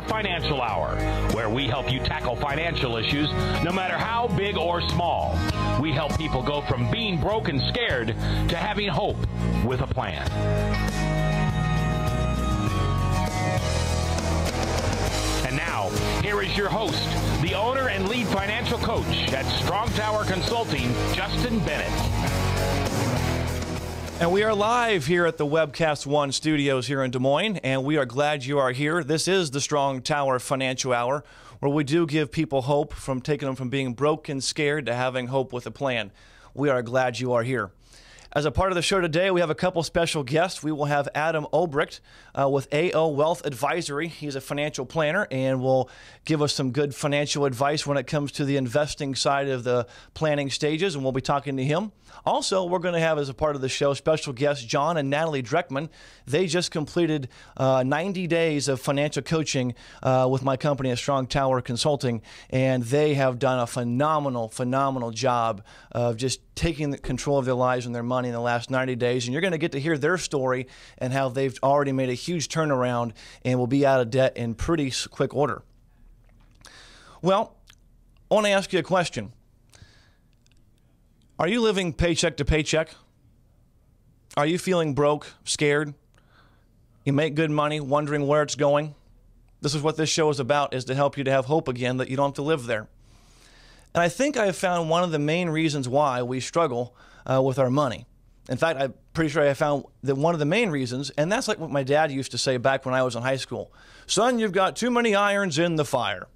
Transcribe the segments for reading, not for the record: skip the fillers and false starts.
Financial Hour, where we help you tackle financial issues no matter how big or small. We help people go from being broke and scared to having hope with a plan. And now, here is your host, the owner and lead financial coach at Strong Tower Consulting, Justin Bennett. And we are live here at the Webcast One studios here in Des Moines, and we are glad you are here. This is the Strong Tower Financial Hour, where we do give people hope, from taking them from being broke and scared to having hope with a plan. We are glad you are here. As a part of the show today, we have a couple special guests. We will have Adam Olbricht with AO Wealth Advisory. He's a financial planner and will give us some good financial advice when it comes to the investing side of the planning stages, and we'll be talking to him. Also, we're going to have, as a part of the show, special guests John and Natalie Dreckman. They just completed 90 days of financial coaching with my company at Strong Tower Consulting, and they have done a phenomenal job of just taking control of their lives and their money in the last 90 days. And you're going to get to hear their story and how they've already made a huge turnaround and will be out of debt in pretty quick order. Well, I want to ask you a question. Are you living paycheck to paycheck? Are you feeling broke, scared? You make good money, wondering where it's going? This is what this show is about, is to help you to have hope again, that you don't have to live there. And I think I have found one of the main reasons why we struggle with our money. In fact, I'm pretty sure I found that one of the main reasons, and that's like what my dad used to say back when I was in high school. Son, you've got too many irons in the fire.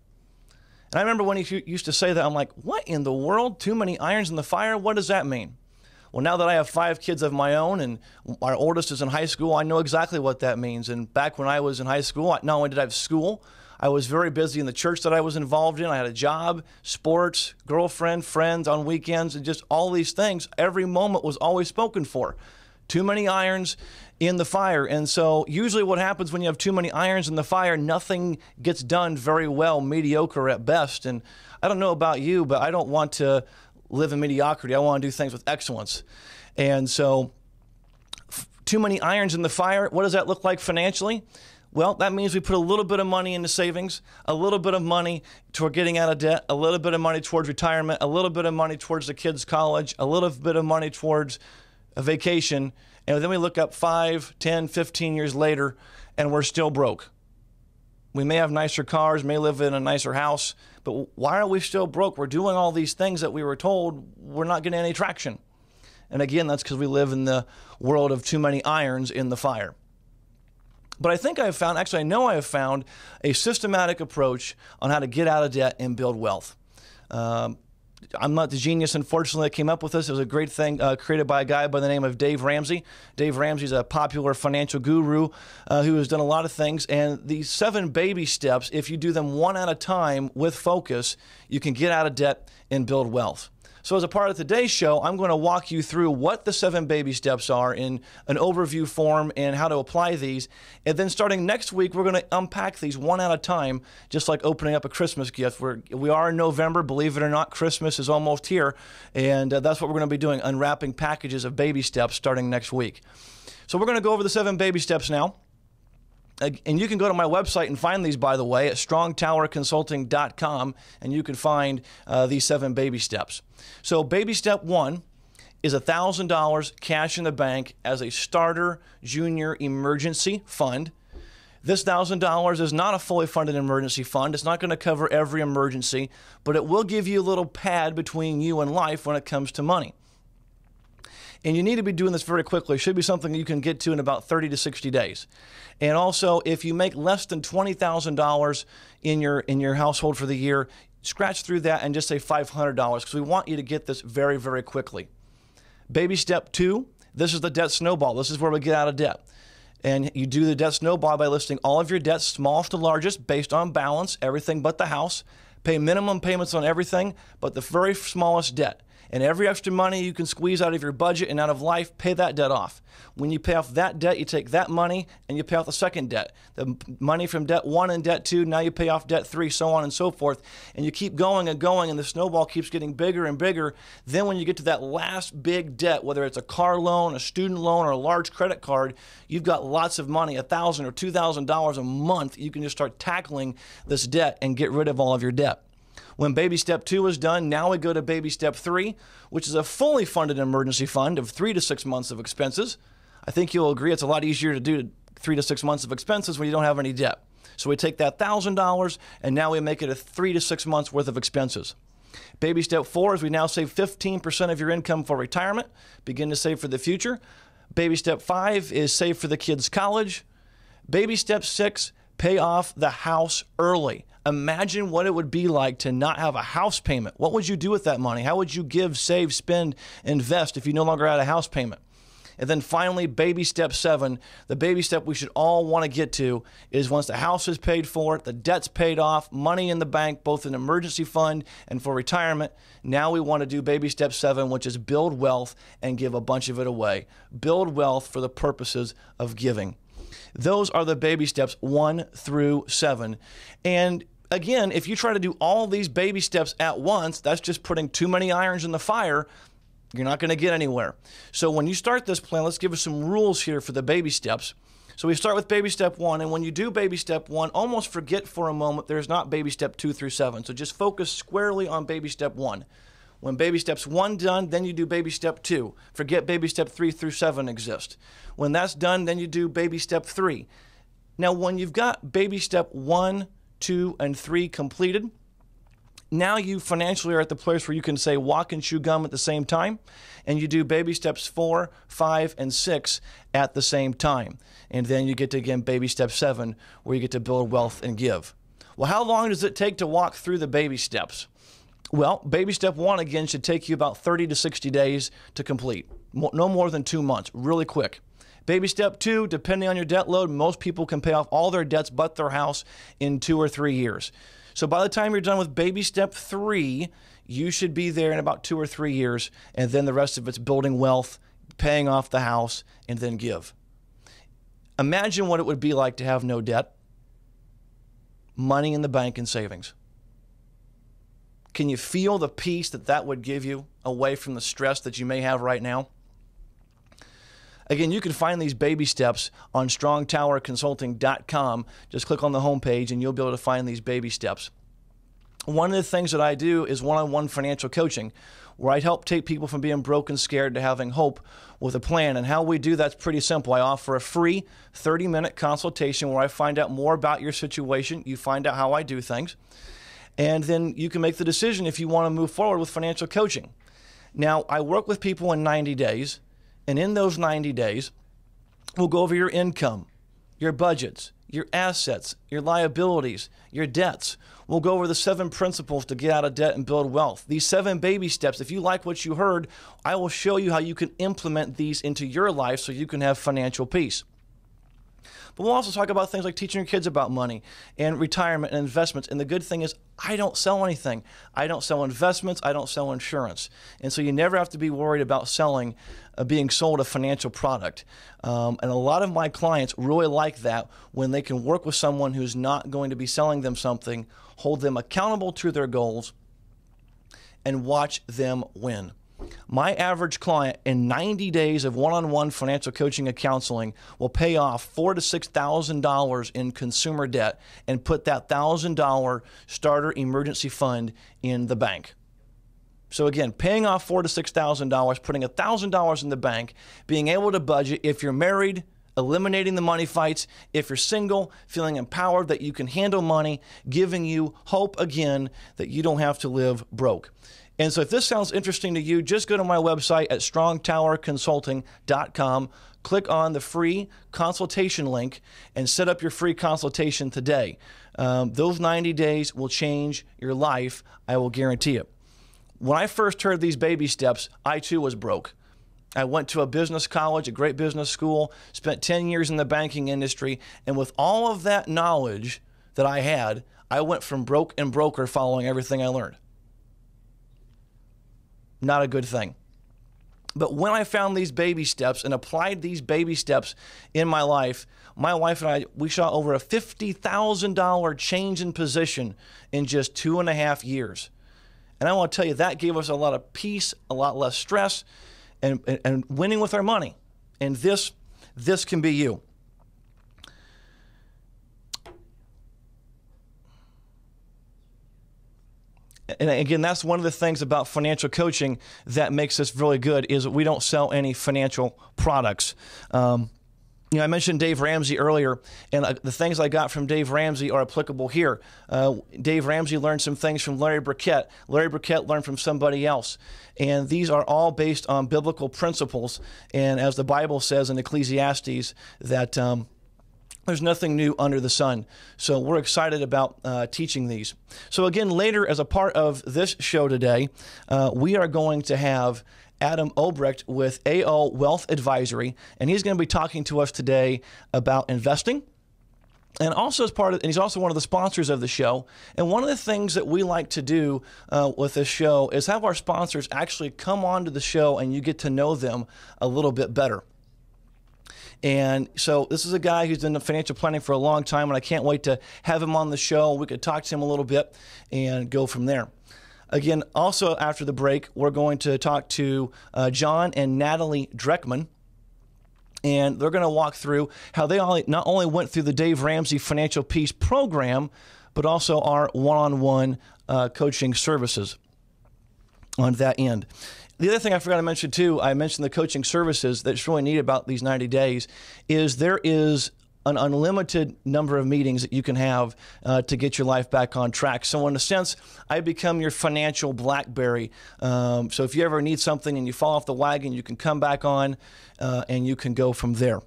And I remember when he used to say that, I'm like, what in the world? Too many irons in the fire? What does that mean? Well, now that I have 5 kids of my own and our oldest is in high school, I know exactly what that means. And back when I was in high school, not only did I have school, I was very busy in the church that I was involved in. I had a job, sports, girlfriend, friends on weekends, and just all these things. Every moment was always spoken for. Too many irons in the fire. And so usually what happens when you have too many irons in the fire, nothing gets done very well, mediocre at best. And I don't know about you, but I don't want to live in mediocrity. I want to do things with excellence. And so too many irons in the fire, what does that look like financially? Well, that means we put a little bit of money into savings, a little bit of money toward getting out of debt, a little bit of money towards retirement, a little bit of money towards the kids' college, a little bit of money towards a vacation, and then we look up 5, 10, 15 years later, and we're still broke. We may have nicer cars, may live in a nicer house, but why are we still broke? We're doing all these things that we were told we're not getting any traction. And again, that's because we live in the world of too many irons in the fire. But I think I know I have found a systematic approach on how to get out of debt and build wealth. I'm not the genius, unfortunately, that came up with this. It was a great thing created by a guy by the name of Dave Ramsey. Dave Ramsey is a popular financial guru who has done a lot of things. And these 7 baby steps, if you do them one at a time with focus, you can get out of debt and build wealth. So as a part of today's show, I'm going to walk you through what the 7 baby steps are in an overview form and how to apply these. And then starting next week, we're going to unpack these one at a time, just like opening up a Christmas gift. We are in November. Believe it or not, Christmas is almost here. And that's what we're going to be doing, unwrapping packages of baby steps starting next week. So we're going to go over the 7 baby steps now. And you can go to my website and find these, by the way, at strongtowerconsulting.com, and you can find these 7 baby steps. So baby step 1 is $1,000 cash in the bank as a starter junior emergency fund. This $1,000 is not a fully funded emergency fund. It's not going to cover every emergency, but it will give you a little pad between you and life when it comes to money. And you need to be doing this very quickly. It should be something you can get to in about 30 to 60 days. And also, if you make less than $20,000 in your household for the year, scratch through that and just say $500 because we want you to get this very, very quickly. Baby step 2, this is the debt snowball. This is where we get out of debt. And you do the debt snowball by listing all of your debts, smallest to largest, based on balance, everything but the house. Pay minimum payments on everything but the very smallest debt. And every extra money you can squeeze out of your budget and out of life, pay that debt off. When you pay off that debt, you take that money and you pay off the second debt. The money from debt 1 and debt 2, now you pay off debt 3, so on and so forth. And you keep going and going, and the snowball keeps getting bigger and bigger. Then when you get to that last big debt, whether it's a car loan, a student loan, or a large credit card, you've got lots of money, $1,000 or $2,000 a month. You can just start tackling this debt and get rid of all of your debt. When baby step 2 is done, now we go to baby step 3, which is a fully funded emergency fund of 3 to 6 months of expenses. I think you'll agree it's a lot easier to do 3 to 6 months of expenses when you don't have any debt. So we take that $1,000 and now we make it a 3 to 6 months worth of expenses. Baby step 4 is we now save 15% of your income for retirement, begin to save for the future. Baby step 5 is save for the kids' college. Baby step 6, pay off the house early. Imagine what it would be like to not have a house payment. What would you do with that money? How would you give, save, spend, invest if you no longer had a house payment? And then finally, baby step 7, the baby step we should all want to get to is once the house is paid for, the debt's paid off, money in the bank, both an emergency fund and for retirement. Now we want to do baby step 7, which is build wealth and give a bunch of it away. Build wealth for the purposes of giving. Those are the baby steps 1 through 7. And again, if you try to do all these baby steps at once, that's just putting too many irons in the fire. You're not going to get anywhere. So when you start this plan, let's give us some rules here for the baby steps. So we start with baby step 1, and when you do baby step 1, almost forget for a moment there's not baby step 2 through 7. So just focus squarely on baby step 1. When baby steps 1 done, then you do baby step 2. Forget baby step 3 through 7 exist. When that's done, then you do baby step 3. Now, when you've got baby step 1, 2, and 3 completed, now you financially are at the place where you can say walk and chew gum at the same time, and you do baby steps 4, 5, and 6 at the same time. And then you get to, again, baby step 7, where you get to build wealth and give. Well, how long does it take to walk through the baby steps? Well, baby step 1, again, should take you about 30 to 60 days to complete. No more than 2 months, really quick. Baby step 2, depending on your debt load, most people can pay off all their debts but their house in 2 or 3 years. So by the time you're done with baby step 3, you should be there in about 2 or 3 years, and then the rest of it's building wealth, paying off the house, and then give. Imagine what it would be like to have no debt, money in the bank and savings. Can you feel the peace that that would give you away from the stress that you may have right now? Again, you can find these baby steps on strongtowerconsulting.com. Just click on the homepage and you'll be able to find these baby steps. One of the things that I do is one-on-one financial coaching, where I help take people from being broke and scared to having hope with a plan. And how we do that's pretty simple. I offer a free 30-minute consultation where I find out more about your situation. You find out how I do things. And then you can make the decision if you want to move forward with financial coaching. Now, I work with people in 90 days, and in those 90 days, we'll go over your income, your budgets, your assets, your liabilities, your debts. We'll go over the 7 principles to get out of debt and build wealth. These 7 baby steps, if you like what you heard, I will show you how you can implement these into your life so you can have financial peace. But we'll also talk about things like teaching your kids about money and retirement and investments. And the good thing is I don't sell anything. I don't sell investments. I don't sell insurance. And so you never have to be worried about being sold a financial product. And a lot of my clients really like that when they can work with someone who's not going to be selling them something, hold them accountable to their goals, and watch them win. My average client in 90 days of one-on-one financial coaching and counseling will pay off $4,000 to $6,000 in consumer debt and put that $1,000 starter emergency fund in the bank. So again, paying off $4,000 to $6,000, putting $1,000 in the bank, being able to budget if you're married, eliminating the money fights, if you're single, feeling empowered that you can handle money, giving you hope again that you don't have to live broke. And so if this sounds interesting to you, just go to my website at strongtowerconsulting.com, click on the free consultation link, and set up your free consultation today. Those 90 days will change your life. I will guarantee it. When I first heard these baby steps, I too was broke. I went to a business college, a great business school, spent 10 years in the banking industry, and with all of that knowledge that I had, I went from broke and broker following everything I learned. not a good thing. But when I found these baby steps and applied these baby steps in my life, my wife and I, we saw over a $50,000 change in position in just 2.5 years. And I want to tell you, that gave us a lot of peace, a lot less stress, and winning with our money. And this can be you. And again, that's one of the things about financial coaching that makes us really good, is we don't sell any financial products. I mentioned Dave Ramsey earlier, and the things I got from Dave Ramsey are applicable here. Dave Ramsey learned some things from Larry Burkett. Larry Burkett learned from somebody else. And these are all based on biblical principles. And as the Bible says in Ecclesiastes, that there's nothing new under the sun. So we're excited about teaching these. So again, later as a part of this show today, we are going to have Adam Obrecht with AO Wealth Advisory, and he's going to be talking to us today about investing. And also and he's also one of the sponsors of the show. And one of the things that we like to do with this show is have our sponsors actually come onto the show, and you get to know them a little bit better. And so this is a guy who's done financial planning for a long time, and I can't wait to have him on the show. We could talk to him a little bit and go from there. Again, also after the break, we're going to talk to John and Natalie Dreckman, and they're going to walk through how they not only went through the Dave Ramsey Financial Peace program, but also our one-on-one coaching services on that end. The other thing I forgot to mention too, I mentioned the coaching services that's really neat about these 90 days, is there is an unlimited number of meetings that you can have to get your life back on track. So in a sense, I become your financial BlackBerry. So if you ever need something and you fall off the wagon, you can come back on and you can go from there.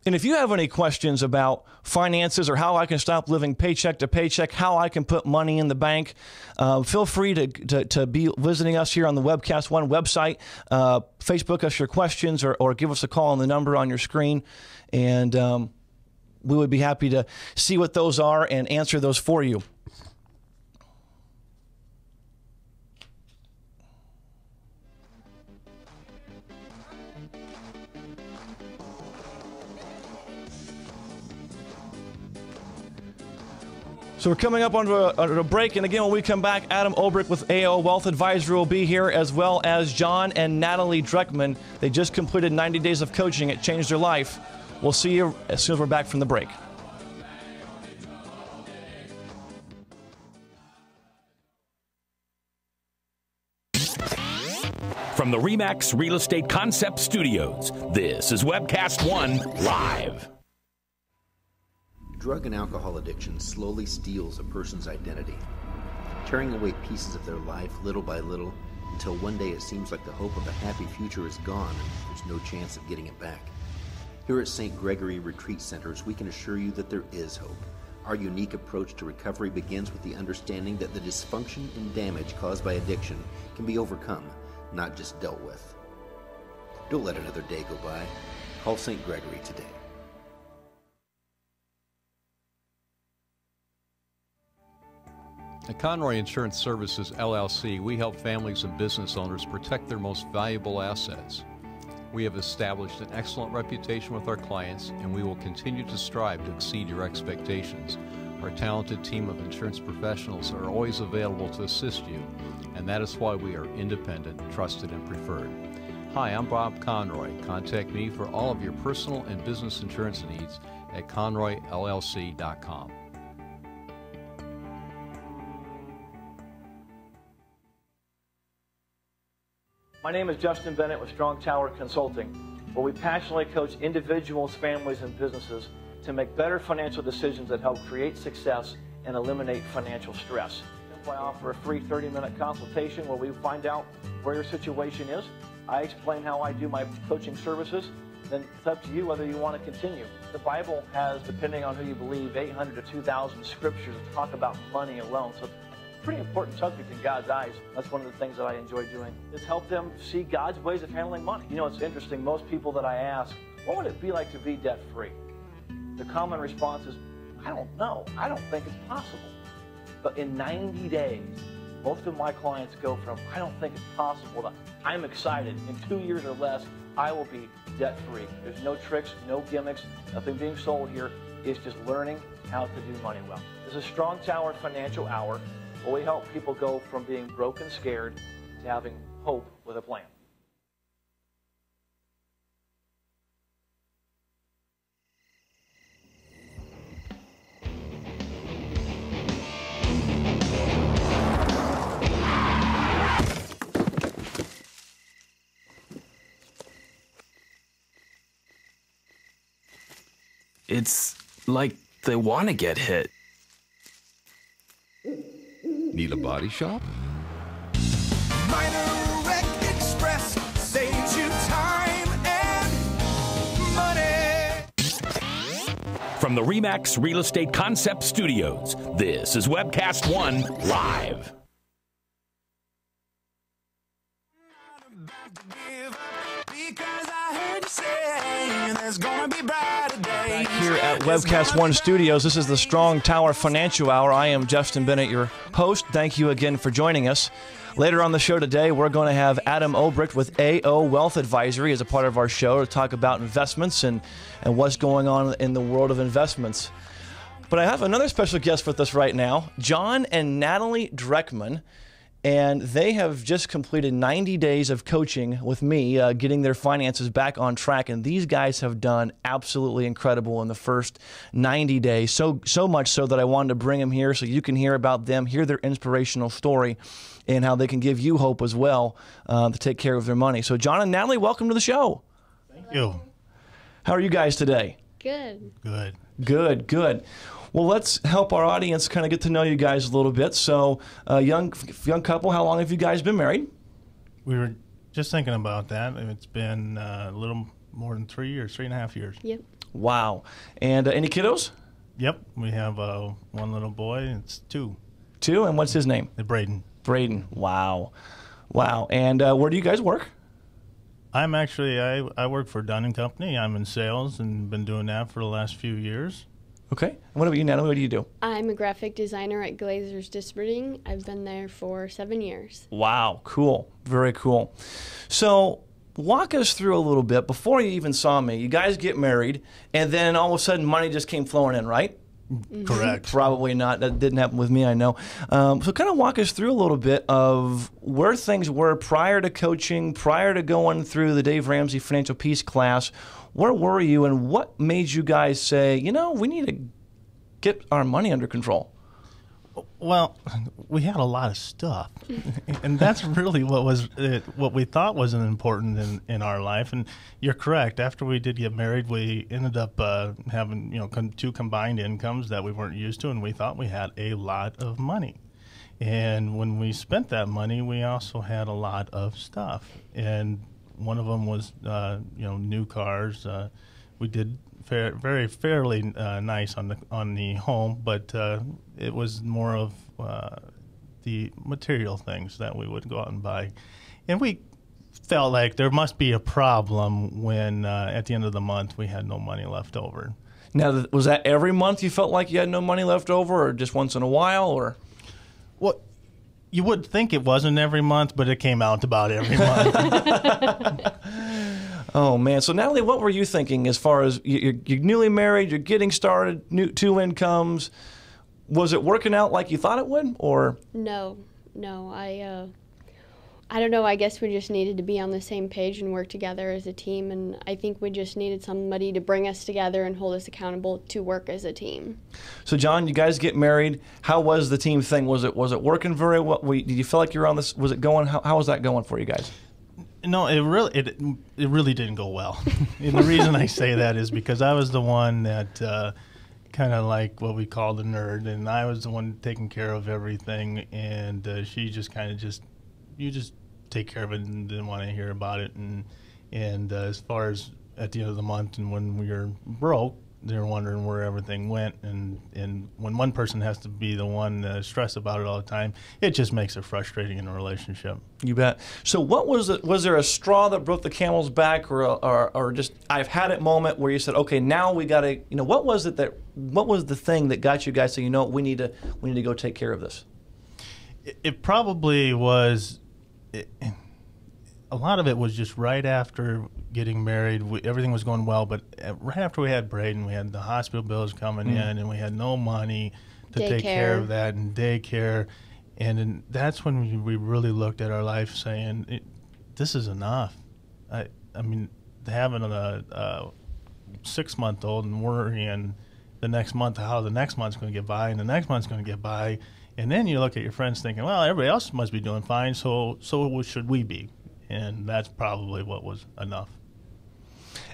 And if you have any questions about finances or how I can stop living paycheck to paycheck, how I can put money in the bank, feel free to be visiting us here on the Webcast One website. Facebook us your questions or give us a call on the number on your screen. And we would be happy to see what those are and answer those for you. So we're coming up on a break, and again, when we come back, Adam Obrecht with AO Wealth Advisory will be here, as well as John and Natalie Dreckman. They just completed 90 days of coaching. It changed their life. We'll see you as soon as we're back from the break. From the RE/MAX Real Estate Concept Studios, this is Webcast One Live. Drug and alcohol addiction slowly steals a person's identity, tearing away pieces of their life little by little until one day it seems like the hope of a happy future is gone and there's no chance of getting it back. Here at St. Gregory Retreat Centers, we can assure you that there is hope. Our unique approach to recovery begins with the understanding that the dysfunction and damage caused by addiction can be overcome, not just dealt with. Don't let another day go by. Call St. Gregory today. At Conroy Insurance Services, LLC, we help families and business owners protect their most valuable assets. We have established an excellent reputation with our clients, and we will continue to strive to exceed your expectations. Our talented team of insurance professionals are always available to assist you, and that is why we are independent, trusted, and preferred. Hi, I'm Bob Conroy. Contact me for all of your personal and business insurance needs at conroyllc.com. My name is Justin Bennett with Strong Tower Consulting, where we passionately coach individuals, families, and businesses to make better financial decisions that help create success and eliminate financial stress. I offer a free 30-minute consultation where we find out where your situation is. I explain how I do my coaching services. Then it's up to you whether you want to continue. The Bible has, depending on who you believe, 800 to 2,000 scriptures that talk about money alone. So pretty important subject in God's eyes. That's one of the things that I enjoy doing, is help them see God's ways of handling money. You know, it's interesting, most people that I ask, what would it be like to be debt-free? The common response is, I don't know. I don't think it's possible. But in 90 days, most of my clients go from, I don't think it's possible, to, I'm excited. In 2 years or less, I will be debt-free. There's no tricks, no gimmicks, nothing being sold here. It's just learning how to do money well. This is Strong Tower Financial Hour, where we help people go from being broke and scared to having hope with a plan. It's like they want to get hit. Need a body shop? Minor Wreck Express saves you time and money. From the RE/MAX Real Estate Concept Studios, this is Webcast One Live. Here at Webcast One Studios, this is the Strong Tower Financial Hour. I am Justin Bennett, your host. Thank you again for joining us. Later on the show today, we're going to have Adam Obrecht with AO Wealth Advisory as a part of our show to talk about investments and what's going on in the world of investments. But I have another special guest with us right now, John and Natalie Dreckman. And they have just completed 90 days of coaching with me, getting their finances back on track. And these guys have done absolutely incredible in the first 90 days. So much so that I wanted to bring them here so you can hear about them, hear their inspirational story, and how they can give you hope as well to take care of their money. So John and Natalie, welcome to the show. Thank you. How are you guys today? Good. Good. Good, good. Well, let's help our audience kind of get to know you guys a little bit. So, young couple, how long have you guys been married? We were just thinking about that. It's been a little more than 3 years, 3.5 years. Yep. Wow. And any kiddos? Yep. We have one little boy. It's two. Two? And what's his name? Braden. Braden. Wow. Wow. And where do you guys work? I'm actually, I work for Dunn & Company. I'm in sales and been doing that for the last few years. Okay. And what about you, Natalie? What do you do? I'm a graphic designer at Glazers Distributing. I've been there for 7 years. Wow. Cool. Very cool. So walk us through a little bit. Before you even saw me, you guys get married, and then all of a sudden money just came flowing in, right? Mm-hmm. Correct. Probably not. That didn't happen with me, I know. So kind of walk us through a little bit of where things were prior to coaching, prior to going through the Dave Ramsey Financial Peace class. Where were you, and what made you guys say, you know, we need to get our money under control? Well, we had a lot of stuff, and that's really what we thought was important in our life. And you're correct. After we did get married, we ended up having two combined incomes that we weren't used to, and we thought we had a lot of money. And when we spent that money, we also had a lot of stuff, and one of them was new cars. We did fairly nice on the home, but it was more of the material things that we would go out and buy. And we felt like there must be a problem when at the end of the month we had no money left over. Now, was that every month you felt like you had no money left over, or just once in a while, or? Well, you would think it wasn't every month, but it came out about every month. Oh, man. So, Natalie, what were you thinking as far as you're newly married, you're getting started, two incomes? Was it working out like you thought it would, or? No. I don't know. I guess we just needed to be on the same page and work together as a team, and I think we just needed somebody to bring us together and hold us accountable to work as a team. So, John, you guys get married. How was the team thing? Was it working very well? Did you feel like you were on this? Was it going? How was that going for you guys? No, it really didn't go well. And the reason I say that is because I was the one that kind of like what we call the nerd, and I was the one taking care of everything, and she just kind of you just take care of it and didn't want to hear about it. And as far as at the end of the month and when we were broke, they're wondering where everything went, and when one person has to be the one stressed about it all the time, it just makes it frustrating in a relationship. You bet. So what was it? Was there a straw that broke the camel's back, or just I've had it moment where you said, okay, now we got to, what was it what was the thing that got you guys to, we need to go take care of this? It probably was. A lot of it was just right after getting married. Everything was going well, but right after we had Braden, we had the hospital bills coming in, and we had no money to take care of that, and daycare. And that's when we really looked at our life saying, this is enough. I mean, having a 6-month-old and worrying the next month how the next month's going to get by, and the next month's going to get by. And then you look at your friends thinking, well, everybody else must be doing fine, so should we be? And that's probably what was enough.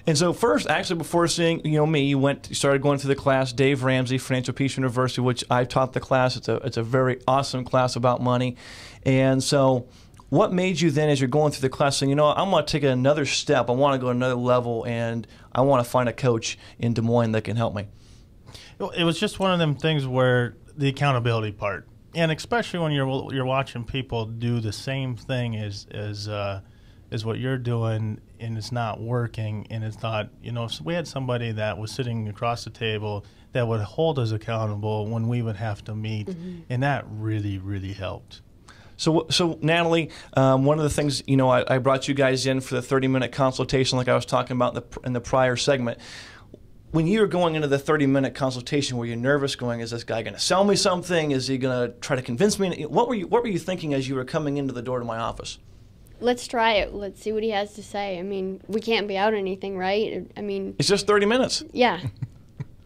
And so first, actually, before seeing me, you started going through the class, Dave Ramsey, Financial Peace University, which I taught the class. It's a very awesome class about money. And so what made you then, as you're going through the class, saying, I'm going to take another step. I want to go to another level, and I want to find a coach in Des Moines that can help me? It was just one of them things where the accountability part. And especially when you're watching people do the same thing as what you're doing, and it's not working, and it's not, so we had somebody that was sitting across the table that would hold us accountable when we would have to meet, and that really, really helped. So Natalie, one of the things, I brought you guys in for the 30-minute consultation like I was talking about in the prior segment. When you were going into the 30-minute consultation, were you nervous going, is this guy going to sell me something? Is he going to try to convince me? What were you thinking as you were coming into the door to my office? Let's try it. Let's see what he has to say. I mean, we can't be out anything, right? I mean, it's just 30 minutes. Yeah.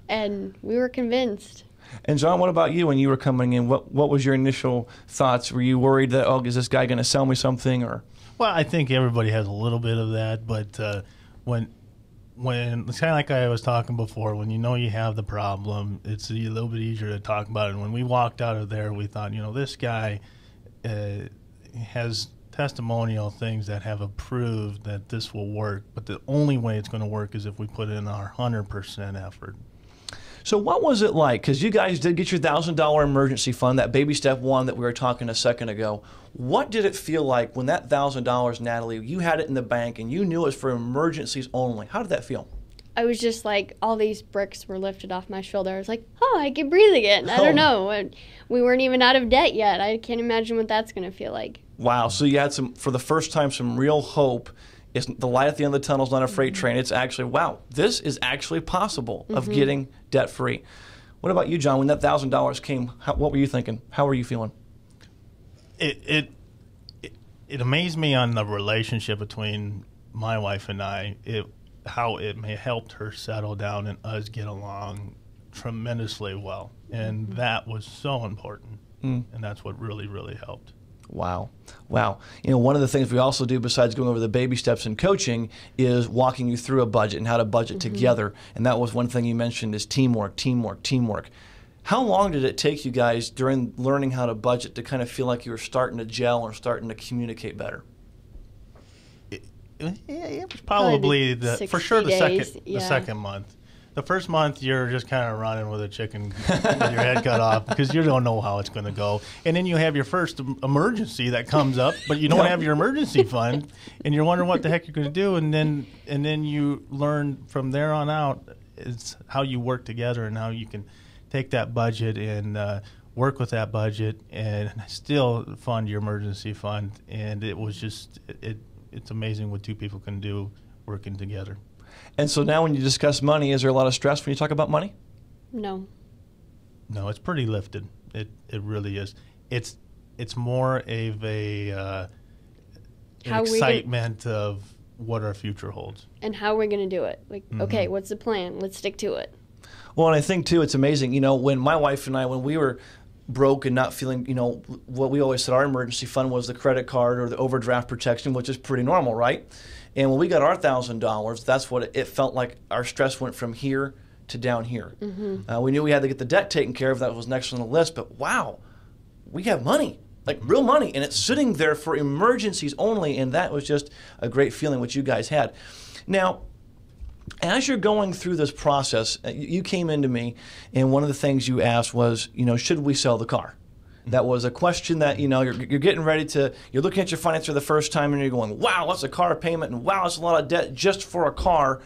And we were convinced. And John, what about you when you were coming in? What was your initial thoughts? Were you worried that, is this guy going to sell me something? Or? Well, I think everybody has a little bit of that, but when it's kind of like I was talking before, when you have the problem, it's a little bit easier to talk about it. And when we walked out of there, we thought, this guy has testimonial things that have approved that this will work, but the only way it's going to work is if we put in our 100% effort. So what was it like? Because you guys did get your $1,000 emergency fund, that baby step one that we were talking a second ago. What did it feel like when that $1,000, Natalie, you had it in the bank and you knew it was for emergencies only? How did that feel? I was just like, all these bricks were lifted off my shoulder. I was like, I can breathe again. I don't know. We weren't even out of debt yet. I can't imagine what that's going to feel like. Wow. So you had for the first time, some real hope. It's the light at the end of the tunnel is not a freight train. It's actually, wow, this is actually possible of getting debt-free. What about you, John? When that $1,000 came, what were you thinking? How were you feeling? It amazed me on the relationship between my wife and I, how it may helped her settle down and us get along tremendously well. And that was so important. And that's what really, really helped. Wow. Wow. One of the things we also do besides going over the baby steps in coaching is walking you through a budget and how to budget together. And that was one thing you mentioned is teamwork, teamwork, teamwork. How long did it take you guys during learning how to budget to kind of feel like you were starting to gel or starting to communicate better? It was probably for sure the second month. The first month, you're just kind of running with a chicken with your head cut off because you don't know how it's going to go. And then you have your first emergency that comes up, but you don't have your emergency fund, and you're wondering what the heck you're going to do. And then you learn from there on out is how you work together and how you can take that budget and work with that budget and still fund your emergency fund. And it was just it's amazing what two people can do working together. And so now when you discuss money, is there a lot of stress when you talk about money? No. No, it's pretty lifted. It really is. It's more of an excitement of what our future holds. And how we're going to do it. Like, okay, what's the plan? Let's stick to it. Well, and I think, too, it's amazing. When my wife and I, when we were broke and not feeling, what we always said our emergency fund was the credit card or the overdraft protection, which is pretty normal, right? And when we got our $1,000, that's what it felt like. Our stress went from here to down here. We knew we had to get the debt taken care of. That was next on the list. But wow, we have money, like real money, and it's sitting there for emergencies only. And that was just a great feeling, which you guys had. Now, As you're going through this process, you came into me, and one of the things you asked was, should we sell the car? That was a question that, you're getting ready to, you're looking at your finance for the first time and you're going, wow, that's a car payment, and wow, that's a lot of debt just for a car.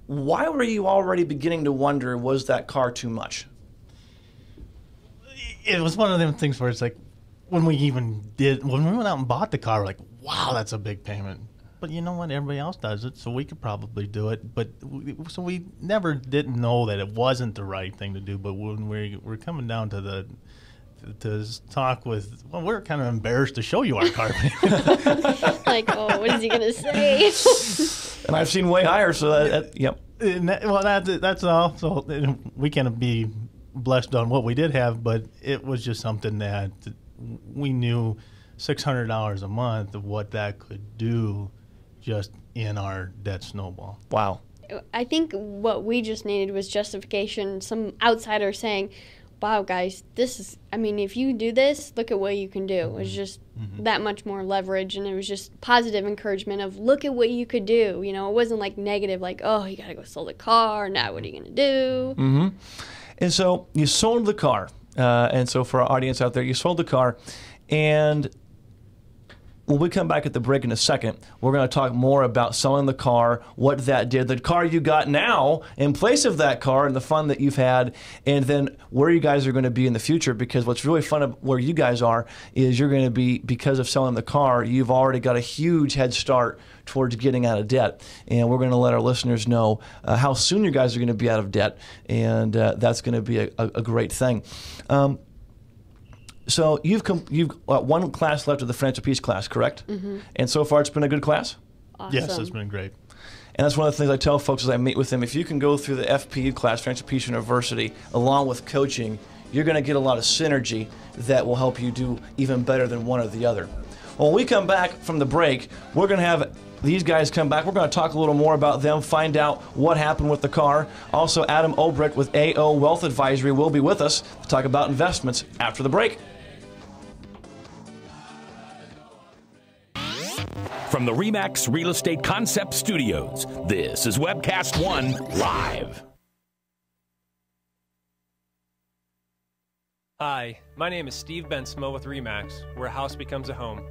Why were you already beginning to wonder, was that car too much? It was one of them things where it's like, when we went out and bought the car, we're like, wow, that's a big payment. But you know what? Everybody else does it, so we could probably do it. But so we never didn't know that it wasn't the right thing to do. But when we're coming down to talk with, well, we're kind of embarrassed to show you our car payment. Like, oh, what is he gonna say? And I've seen way higher, so yep. That's all. So we can't be blessed on what we did have, but it was just something that we knew $600 a month of what that could do just in our debt snowball. Wow. I think what we just needed was justification, some outsider saying, wow, guys, if you do this, look at what you can do. It was just that much more leverage, and it was just positive encouragement of, look at what you could do. It wasn't like negative, like, oh, you got to go sell the car. Now what are you going to do? Mm-hmm. And so you sold the car. And so for our audience out there, you sold the car. And when we come back at the break in a second, we're going to talk more about selling the car, what that did, the car you got now in place of that car, and the fun that you've had, and then where you guys are going to be in the future. Because what's really fun of where you guys are is you're going to be, because of selling the car, you've already got a huge head start towards getting out of debt. And we're going to let our listeners know how soon you guys are going to be out of debt, and that's going to be a great thing. So you've one class left of the Financial Peace class, correct? Mm-hmm. And so far it's been a good class? Awesome. Yes, it's been great. And that's one of the things I tell folks as I meet with them. If you can go through the FPU class, Financial Peace University, along with coaching, you're going to get a lot of synergy that will help you do even better than one or the other. When we come back from the break, we're going to have these guys come back. We're going to talk a little more about them, find out what happened with the car. Also, Adam Obrecht with AO Wealth Advisory will be with us to talk about investments after the break. From the RE/MAX Real Estate Concept Studios, this is Webcast One Live. Hi, my name is Steve Bensmo with RE/MAX, where a house becomes a home.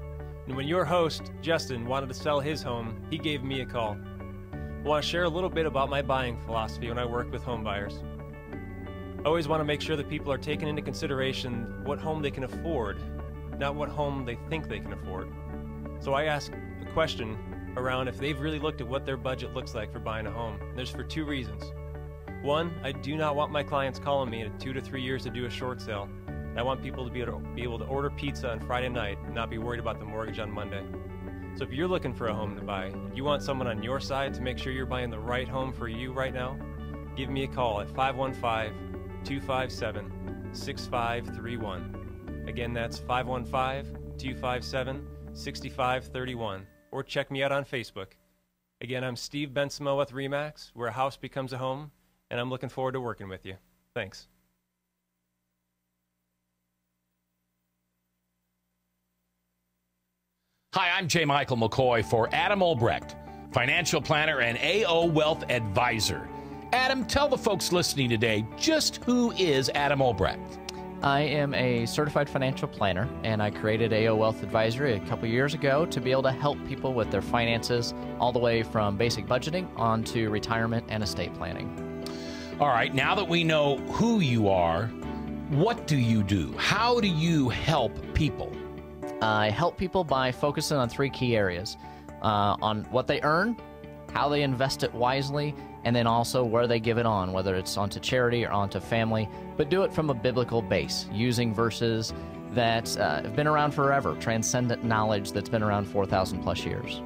And when your host, Justin, wanted to sell his home, he gave me a call. I want to share a little bit about my buying philosophy when I work with home buyers. I always want to make sure that people are taking into consideration what home they can afford, not what home they think they can afford. So I ask a question around if they've really looked at what their budget looks like for buying a home. And there's for two reasons. One, I do not want my clients calling me in 2 to 3 years to do a short sale. I want people to be able to order pizza on Friday night and not be worried about the mortgage on Monday. So if you're looking for a home to buy, you want someone on your side to make sure you're buying the right home for you right now, give me a call at 515-257-6531. Again, that's 515-257-6531. Or check me out on Facebook. Again, I'm Steve Bensmo with RE/MAX, where a house becomes a home, and I'm looking forward to working with you. Thanks. Hi, I'm J. Michael McCoy for Adam Obrecht, financial planner and AO Wealth Advisor. Adam, tell the folks listening today, just who is Adam Obrecht? I am a certified financial planner, and I created AO Wealth Advisory a couple years ago to be able to help people with their finances all the way from basic budgeting on to retirement and estate planning. All right, now that we know who you are, what do you do? How do you help people? I help people by focusing on 3 key areas, on what they earn, how they invest it wisely, and then also where they give it on, whether it's onto charity or onto family, but do it from a biblical base, using verses that have been around forever, transcendent knowledge that's been around 4,000 plus years.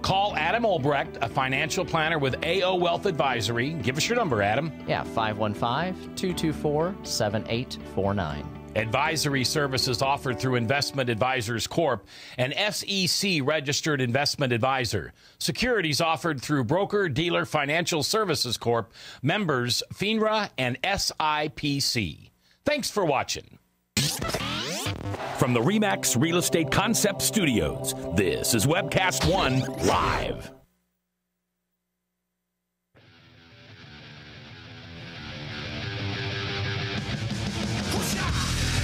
Call Adam Obrecht, a financial planner with AO Wealth Advisory. Give us your number, Adam. Yeah, 515-224-7849. Advisory services offered through Investment Advisors Corp., an SEC-registered investment advisor. Securities offered through Broker Dealer Financial Services Corp., members FINRA and SIPC. Thanks for watching. From the RE/MAX Real Estate Concept Studios, this is Webcast One Live.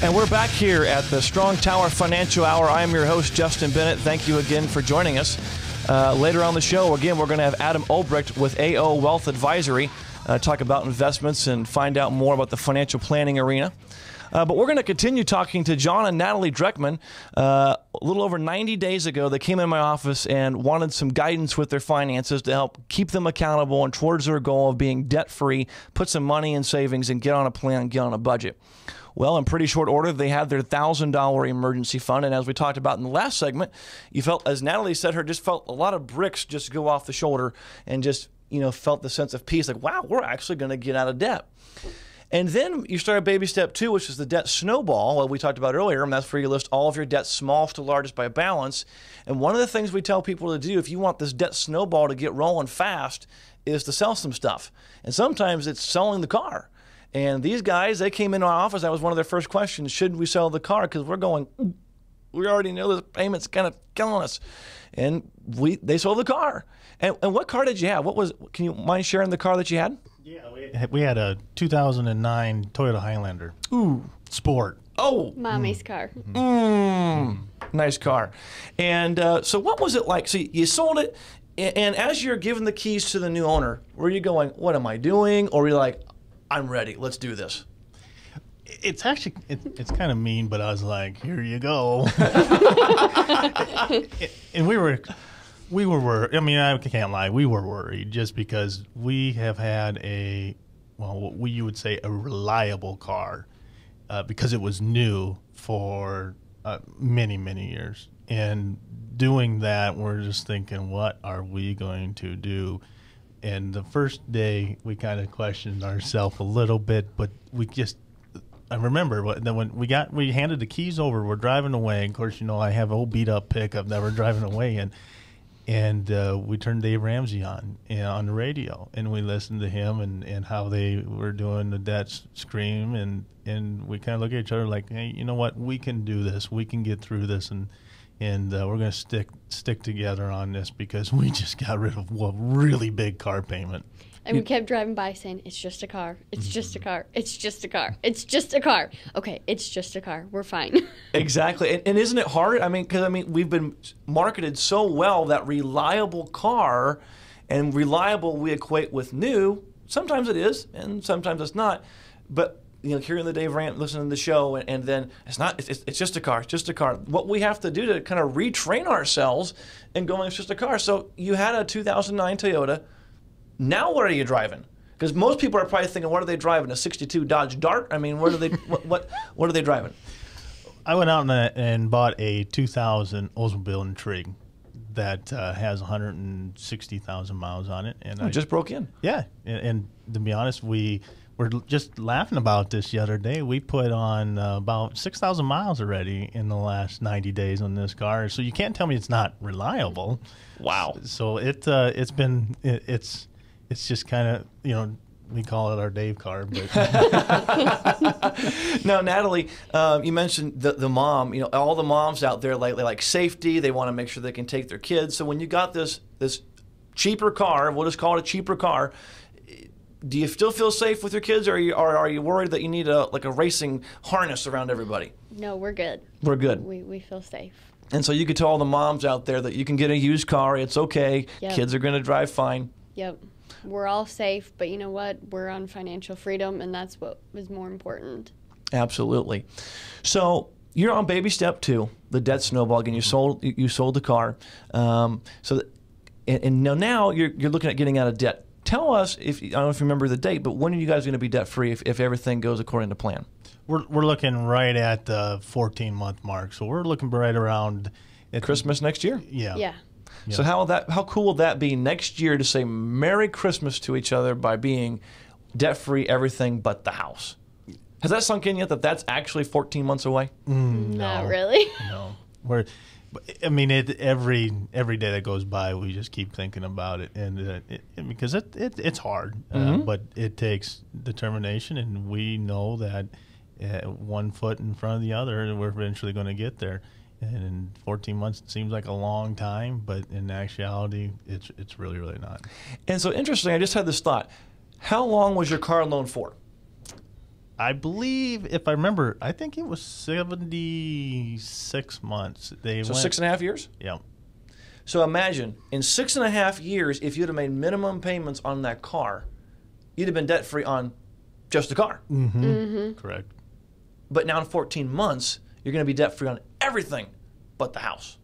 And we're back here at the Strong Tower Financial Hour. I am your host, Justin Bennett. Thank you again for joining us. Later on the show, again, we're going to have Adam Obrecht with AO Wealth Advisory talk about investments and find out more about the financial planning arena. But we're going to continue talking to John and Natalie Dreckman. A little over 90 days ago, they came in my office and wanted some guidance with their finances to help keep them accountable and towards their goal of being debt-free, put some money in savings, and get on a plan, get on a budget. Well, in pretty short order, they had their $1,000 emergency fund. And as we talked about in the last segment, you felt, as Natalie said, just felt a lot of bricks just go off the shoulder and just, felt the sense of peace. Like, wow, we're actually going to get out of debt. And then you started baby step 2, which is the debt snowball, what we talked about earlier. And that's where you list all of your debts, smallest to largest by balance. And one of the things we tell people to do, if you want this debt snowball to get rolling fast, is to sell some stuff. And sometimes it's selling the car. And these guys, they came into our office. That was one of their first questions. Should we sell the car? Because we're going, we already know this payment's kind of killing us. And they sold the car. And what car did you have? Can you mind sharing the car that you had? Yeah, we had a 2009 Toyota Highlander. Ooh. Sport. Oh. Mommy's car. Nice car. And so what was it like? So you sold it, and as you're giving the keys to the new owner, were you going, what am I doing? Or were you like, I'm ready, let's do this? It's actually, it's kind of mean, but I was like, here you go. And we were worried. I mean, I can't lie, we were worried just because we have had you would say a reliable car because it was new for many, many years. And doing that, we're just thinking, what are we going to do? And the first day, we kind of questioned ourselves a little bit, but I remember when we handed the keys over, we're driving away. Of course, I have an old beat up pickup that we're driving away in. And we turned Dave Ramsey on the radio, and we listened to him and how they were doing the debt scream. And we kind of look at each other like, hey, you know what? We can do this. We can get through this. And we're going to stick together on this because we just got rid of a really big car payment. And we kept driving by saying, it's just a car. It's just a car. It's just a car. It's just a car. Okay, it's just a car. We're fine. Exactly. And isn't it hard? Because we've been marketed so well that reliable car, and reliable we equate with new. Sometimes it is, and sometimes it's not. But hearing the Dave Rant, listening to the show, and then it's not. It's just a car. It's just a car. What we have to do to kind of retrain ourselves and going, it's just a car. So you had a 2009 Toyota. Now what are you driving? Because most people are probably thinking, what are they driving? A '62 Dodge Dart? What are they? what are they driving? I went out and bought a 2000 Oldsmobile Intrigue that has 160,000 miles on it, and I just broke in. Yeah, and to be honest, we were just laughing about this the other day. We put on about 6,000 miles already in the last 90 days on this car, so you can't tell me it's not reliable. Wow. So it's just kind of, we call it our Dave car. But Now, Natalie, you mentioned the mom. All the moms out there like safety. They want to make sure they can take their kids. So when you got this cheaper car, we'll just call it a cheaper car, do you still feel safe with your kids, or are you worried that you need a racing harness around everybody? No, we're good. We're good. We feel safe. And so you could tell all the moms out there that you can get a used car. It's okay. Yep. Kids are going to drive fine. Yep. We're all safe, but you know what? We're on financial freedom, and that's what was more important. Absolutely. So you're on baby step 2, the debt snowball. Again, you sold the car. And now you're looking at getting out of debt. Tell us, I don't know if you remember the date, but when are you guys going to be debt free if everything goes according to plan? We're looking right at the 14-month mark, so we're looking right around Christmas next year. Yeah. Yeah. So how cool will that be next year to say Merry Christmas to each other by being debt-free, everything but the house? Has that sunk in yet that that's actually 14 months away? Not really. No. Every day that goes by, we just keep thinking about it, and because it's hard, but it takes determination, and we know that one foot in front of the other, and we're eventually going to get there. And in 14 months, it seems like a long time, but in actuality, it's really, really not. And so interesting, I just had this thought. How long was your car loan for? I believe, if I remember, I think it was 76 months. So 6.5 years? Yeah. So imagine, in 6.5 years, if you'd have made minimum payments on that car, you'd have been debt-free on just the car. Correct. But now in 14 months, you're going to be debt-free on everything but the house.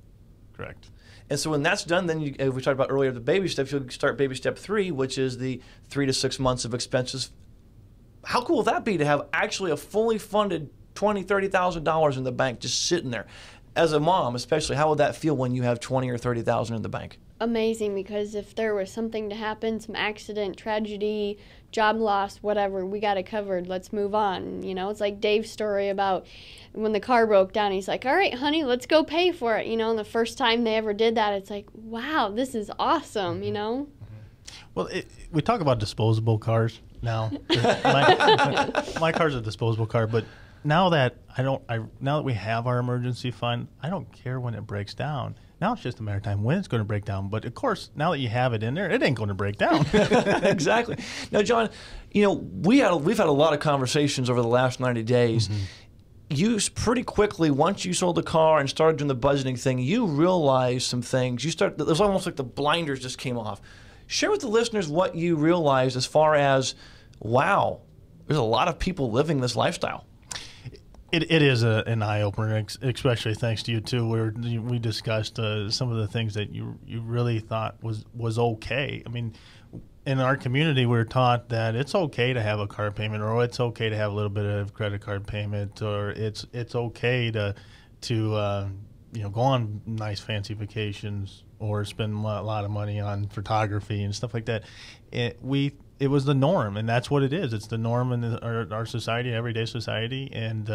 Correct. And so when that's done, then we talked about earlier the baby steps. You'll start baby step 3, which is the 3 to 6 months of expenses. How cool would that be to have actually a fully funded $20,000, $30,000 in the bank just sitting there? As a mom, especially, how would that feel when you have $20,000 or $30,000 in the bank? Amazing, because if there was something to happen, some accident, tragedy, job loss, whatever, we got it covered. Let's move on. You know, it's like Dave's story about when the car broke down. He's like, all right, honey, let's go pay for it. You know, and the first time they ever did that, it's like, wow, this is awesome, you know? Well, we talk about disposable cars now. My car's a disposable car, but now that now that we have our emergency fund, I don't care when it breaks down. Now it's just a matter of time when it's going to break down. But of course, now that you have it in there, it ain't going to break down. Exactly. Now, John, you know, we've had a lot of conversations over the last 90 days. You pretty quickly, once you sold the car and started doing the budgeting thing, you realized some things. It was almost like the blinders just came off. Share with the listeners what you realized as far as, wow, there's a lot of people living this lifestyle. It is an eye-opener, especially thanks to you, too, where we discussed some of the things that you really thought was okay. I mean, in our community, we're taught that it's okay to have a car payment, or it's okay to have a little bit of credit card payment, or it's okay to go on nice fancy vacations or spend a lot of money on photography and stuff like that. It was the norm, and that's what it is. It's the norm in our society, everyday society. And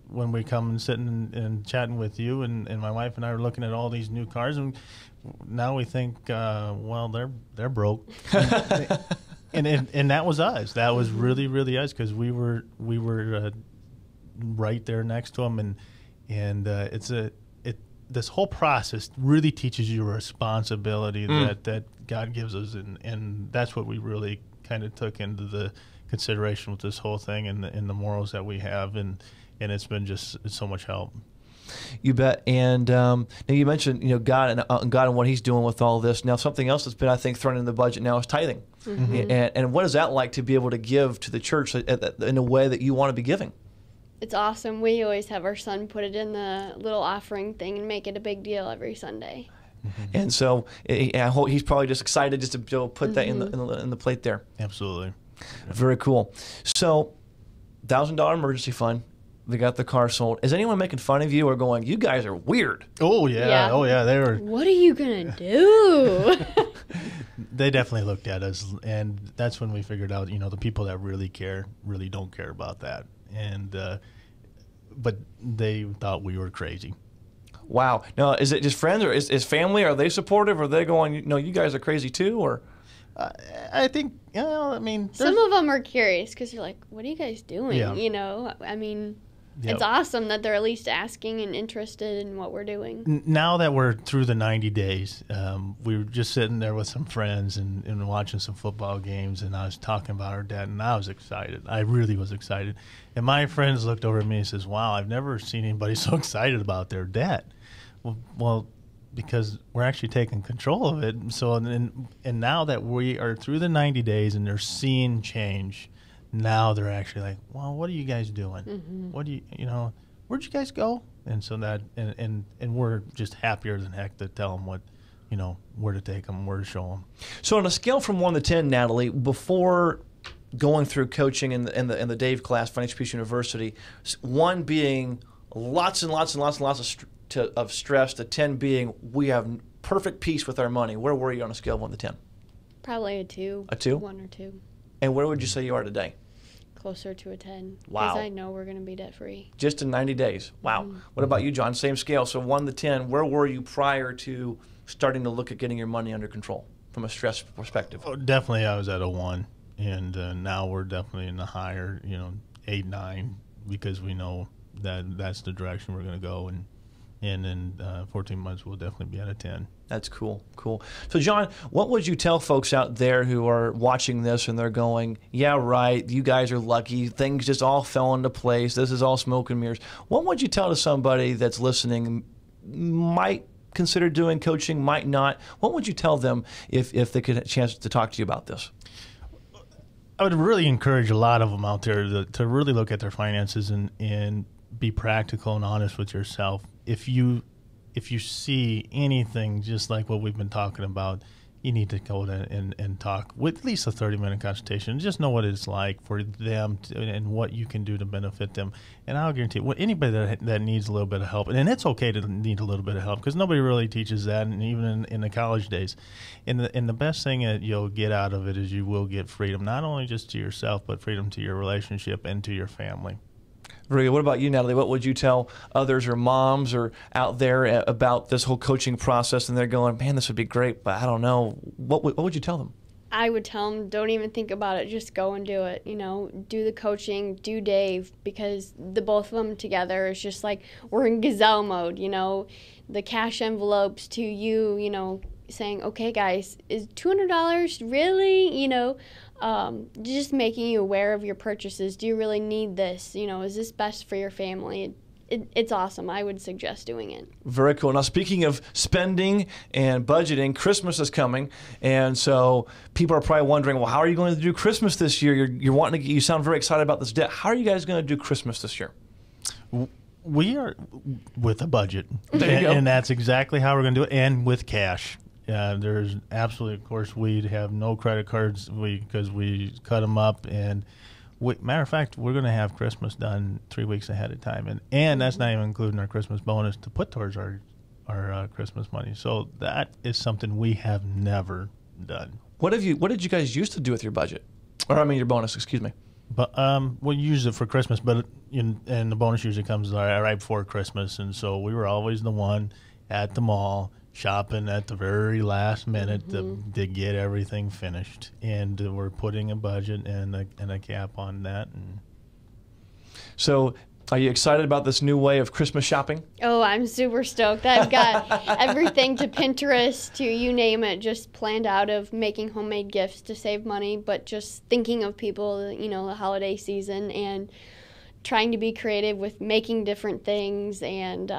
when we come and sitting and chatting with you, and my wife and I are looking at all these new cars, and now we think, well, they're broke. and that was us. That was really, really us, because we were right there next to them, and this whole process really teaches you a responsibility that God gives us, and that's what we really kind of took into the consideration with this whole thing, and the morals that we have, and it's been just so much help. You bet. And now you mentioned, you know, God and what He's doing with all this. Now, something else that's been, I think, thrown in the budget now is tithing. And what is that like to be able to give to the church in a way that you want to be giving? It's awesome. We always have our son put it in the little offering thing and make it a big deal every Sunday. And so I hope he's probably just excited just to be able to put that in the plate there. Absolutely. Very cool. So, $1,000 emergency fund. They got the car sold. Is anyone making fun of you or going, you guys are weird? Oh, yeah. Oh, yeah. They were. What are you going to do? They definitely looked at us, and that's when we figured out, you know, the people that really care really don't care about that. And but they thought we were crazy. Wow. Now, is it just friends, or is family? Are they supportive? Or are they going, no, you guys are crazy too? Or I think, you know, I mean, some of them are curious because they're like, what are you guys doing? Yeah. You know, I mean, Yep. It's awesome that they're at least asking and interested in what we're doing. Now that we're through the 90 days, we were just sitting there with some friends and watching some football games, and I was talking about our debt, and I was excited. I really was excited. And my friends looked over at me and says, wow, I've never seen anybody so excited about their debt. Well, because we're actually taking control of it. So, and now that we are through the 90 days and they're seeing change, now they're actually like, well, what are you guys doing? Mm-hmm. What do you know, where'd you guys go? And so that, and we're just happier than heck to tell them what, you know, where to take them, where to show them. So on a scale from 1 to 10, Natalie, before going through coaching in the Dave class, Financial Peace University, 1 being lots and lots and lots and lots of stress, to 10 being we have perfect peace with our money, where were you on a scale of 1 to 10? Probably a 2. A 2? 1 or 2. And where would you say you are today? Closer to a 10. Wow. Because I know we're going to be debt free. Just in 90 days. Wow. Mm-hmm. What about you, John? Same scale. So 1 to 10, where were you prior to starting to look at getting your money under control from a stress perspective? Oh, definitely I was at a 1. And now we're definitely in the higher, 8, 9, because we know that that's the direction we're going to go. And and in 14 months we'll definitely be at a 10. That's cool. Cool. So, John, what would you tell folks out there who are watching this and they're going, yeah, right, you guys are lucky. Things just all fell into place. This is all smoke and mirrors. What would you tell to somebody that's listening, might consider doing coaching, might not? What would you tell them if they could have a chance to talk to you about this? I would really encourage a lot of them out there to really look at their finances and be practical and honest with yourself. If you see anything just like what we've been talking about, you need to go and talk with at least a 30-minute consultation. Just know what it's like for them and what you can do to benefit them. And I'll guarantee anybody that needs a little bit of help, and it's okay to need a little bit of help because nobody really teaches that, and even in the college days. And the best thing that you'll get out of it is you will get freedom, not only just to yourself, but freedom to your relationship and to your family. Very good. What about you, Natalie? What would you tell others or moms or out there about this whole coaching process, and they're going, man, this would be great, but I don't know. What would you tell them? I would tell them, don't even think about it. Just go and do it. You know, do the coaching, do Dave, because the both of them together is just like we're in gazelle mode, you know, the cash envelopes to you, you know, saying, okay, guys, is $200 really, you know, just making you aware of your purchases. Do you really need this? You know, is this best for your family? It's awesome. I would suggest doing it. Very cool. Now, speaking of spending and budgeting, Christmas is coming, and so people are probably wondering, well, how are you going to do Christmas this year? You're wanting to. You sound very excited about this debt. How are you guys going to do Christmas this year? We are with a budget, There you go. And that's exactly how we're going to do it, and with cash. There's absolutely, of course, we have no credit cards because we cut them up, and matter of fact, we're going to have Christmas done 3 weeks ahead of time, and that's not even including our Christmas bonus to put towards our Christmas money. So that is something we have never done. What did you guys used to do with your budget, or I mean your bonus? Excuse me. But we use it for Christmas, but and the bonus usually comes right before Christmas, and so we were always the one at the mall shopping at the very last minute to get everything finished, and we're putting a budget and a cap on that. And so, are you excited about this new way of Christmas shopping? Oh, I'm super stoked. I've got everything to Pinterest to you name it, just planned out of making homemade gifts to save money, but just thinking of people, you know, the holiday season, and trying to be creative with making different things and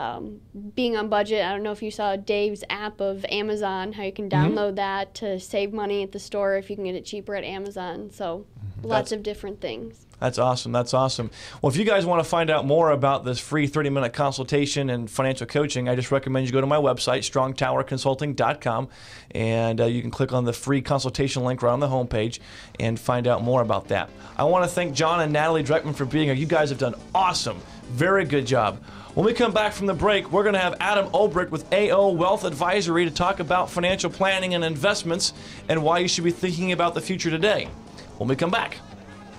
being on budget. I don't know if you saw Dave's app of Amazon, how you can download that to save money at the store if you can get it cheaper at Amazon. So lots of different things. That's awesome. That's awesome. Well, if you guys want to find out more about this free 30-minute consultation and financial coaching, I just recommend you go to my website, strongtowerconsulting.com, and you can click on the free consultation link right on the homepage and find out more about that. I want to thank John and Natalie Dreckman for being here. You guys have done awesome. Very good job. When we come back from the break, we're going to have Adam Olbricht with AO Wealth Advisory to talk about financial planning and investments and why you should be thinking about the future today. When we come back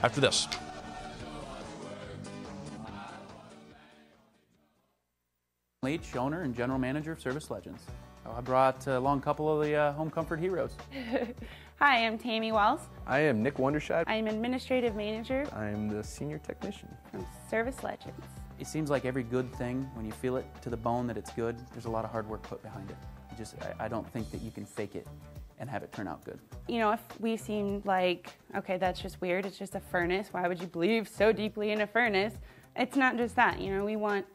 after this. Leach, owner and general manager of Service Legends. I brought along a couple of the home comfort heroes. Hi, I'm Tammy Wells. I am Nick Wondershad. I am administrative manager. I am the senior technician from Service Legends. It seems like every good thing, when you feel it to the bone that it's good, there's a lot of hard work put behind it. I don't think that you can fake it and have it turn out good. You know, if we seem like, okay, that's just weird, it's just a furnace, why would you believe so deeply in a furnace? It's not just that, you know, we want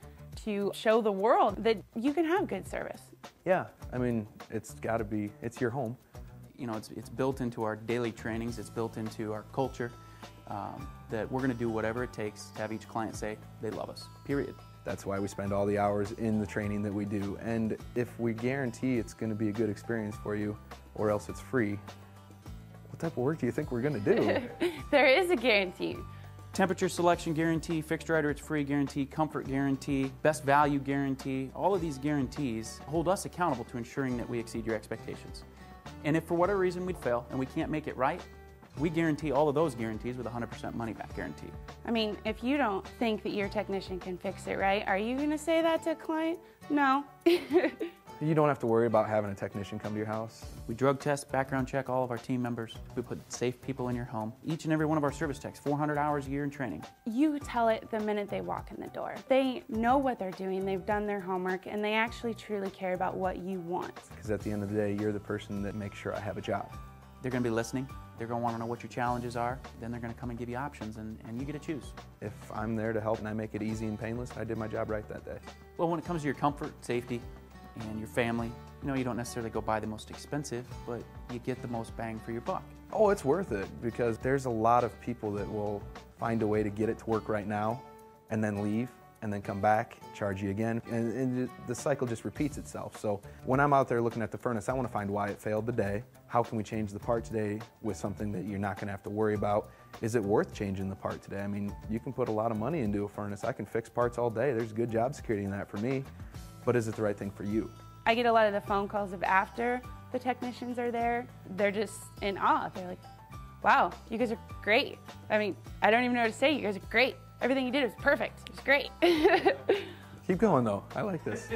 to show the world that you can have good service. Yeah, I mean, it's got to be, it's your home. You know, it's built into our daily trainings, it's built into our culture, that we're going to do whatever it takes to have each client say they love us, period. That's why we spend all the hours in the training that we do. And if we guarantee it's going to be a good experience for you, or else it's free, what type of work do you think we're going to do? There is a guarantee. Temperature selection guarantee, fixed right or it's free guarantee, comfort guarantee, best value guarantee. All of these guarantees hold us accountable to ensuring that we exceed your expectations. And if for whatever reason we'd fail and we can't make it right, we guarantee all of those guarantees with a 100% money back guarantee. I mean, if you don't think that your technician can fix it right, are you going to say that to a client? No. You don't have to worry about having a technician come to your house. We drug test, background check all of our team members. We put safe people in your home. Each and every one of our service techs, 400 hours a year in training. You tell it the minute they walk in the door. They know what they're doing, they've done their homework, and they actually truly care about what you want. Because at the end of the day, you're the person that makes sure I have a job. They're going to be listening. They're going to want to know what your challenges are. Then they're going to come and give you options, and you get to choose. If I'm there to help and I make it easy and painless, I did my job right that day. Well, when it comes to your comfort, safety, and your family, you don't necessarily go buy the most expensive, but you get the most bang for your buck. Oh, it's worth it, because there's a lot of people that will find a way to get it to work right now and then leave and then come back, charge you again, and the cycle just repeats itself. So when I'm out there looking at the furnace, I want to find why it failed today. How can we change the part today with something that you're not going to have to worry about? Is it worth changing the part today? I mean, you can put a lot of money into a furnace. I can fix parts all day. There's good job security in that for me. But is it the right thing for you? I get a lot of the phone calls of after the technicians are there. They're just in awe. They're like, wow, you guys are great. I mean, I don't even know what to say. You guys are great. Everything you did was perfect. It was great. Keep going though, I like this.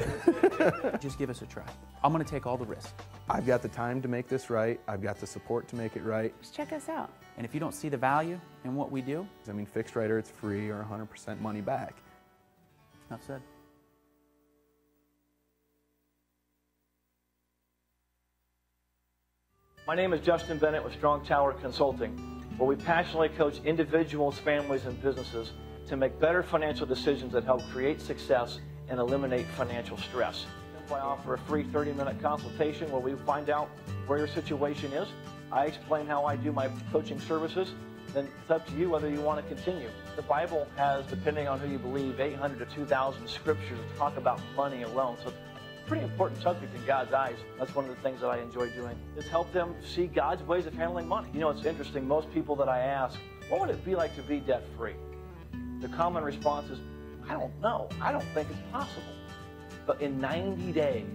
Just give us a try. I'm gonna take all the risk. I've got the time to make this right. I've got the support to make it right. Just check us out. And if you don't see the value in what we do, I mean, fixed right or it's free or 100% money back. enough said. My name is Justin Bennett with Strong Tower Consulting, where we passionately coach individuals, families, and businesses to make better financial decisions that help create success and eliminate financial stress. I offer a free 30-minute consultation where we find out where your situation is. I explain how I do my coaching services. Then it's up to you whether you want to continue. The Bible has, depending on who you believe, 800 to 2,000 scriptures that talk about money alone. So pretty important subject in God's eyes. That's one of the things that I enjoy doing, is help them see God's ways of handling money. It's interesting, most people that I ask, what would it be like to be debt-free? The common response is, I don't know. I don't think it's possible. But in 90 days,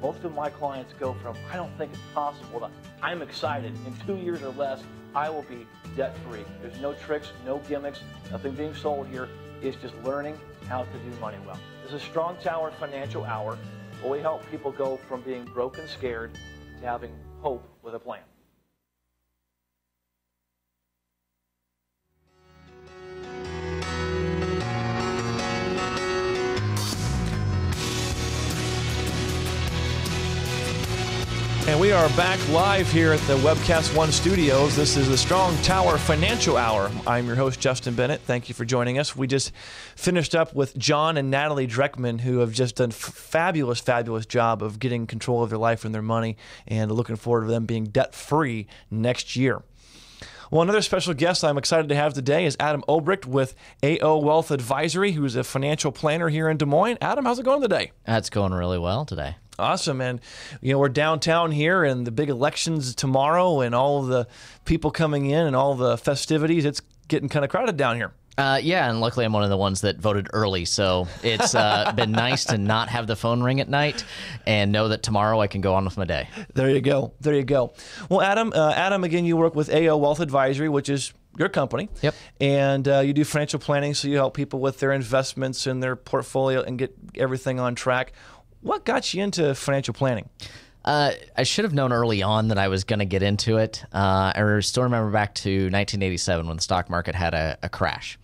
most of my clients go from, I don't think it's possible, to I'm excited. In 2 years or less, I will be debt-free. There's no tricks, no gimmicks, nothing being sold here. It's just learning how to do money well. This is Strong Tower Financial Hour, where we help people go from being broke and scared to having hope with a plan. And we are back live here at the Webcast One studios. This is the Strong Tower Financial Hour. I'm your host, Justin Bennett. Thank you for joining us. We just finished up with John and Natalie Dreckman, who have just done fabulous, fabulous job of getting control of their life and their money, and looking forward to them being debt-free next year. Well, another special guest I'm excited to have today is Adam Obricht with AO Wealth Advisory, who's a financial planner here in Des Moines. Adam, how's it going today? It's going really well today. Awesome. And, we're downtown here, and the big elections tomorrow, and all of the people coming in and all the festivities. It's getting kind of crowded down here. Yeah, and luckily I'm one of the ones that voted early, so it's been nice to not have the phone ring at night and know that tomorrow I can go on with my day. There you go. There you go. Well, Adam, again, you work with AO Wealth Advisory, which is your company. Yep. And you do financial planning, so you help people with their investments and their portfolio and get everything on track. What got you into financial planning? I should have known early on that I was going to get into it. I still remember back to 1987 when the stock market had a crash.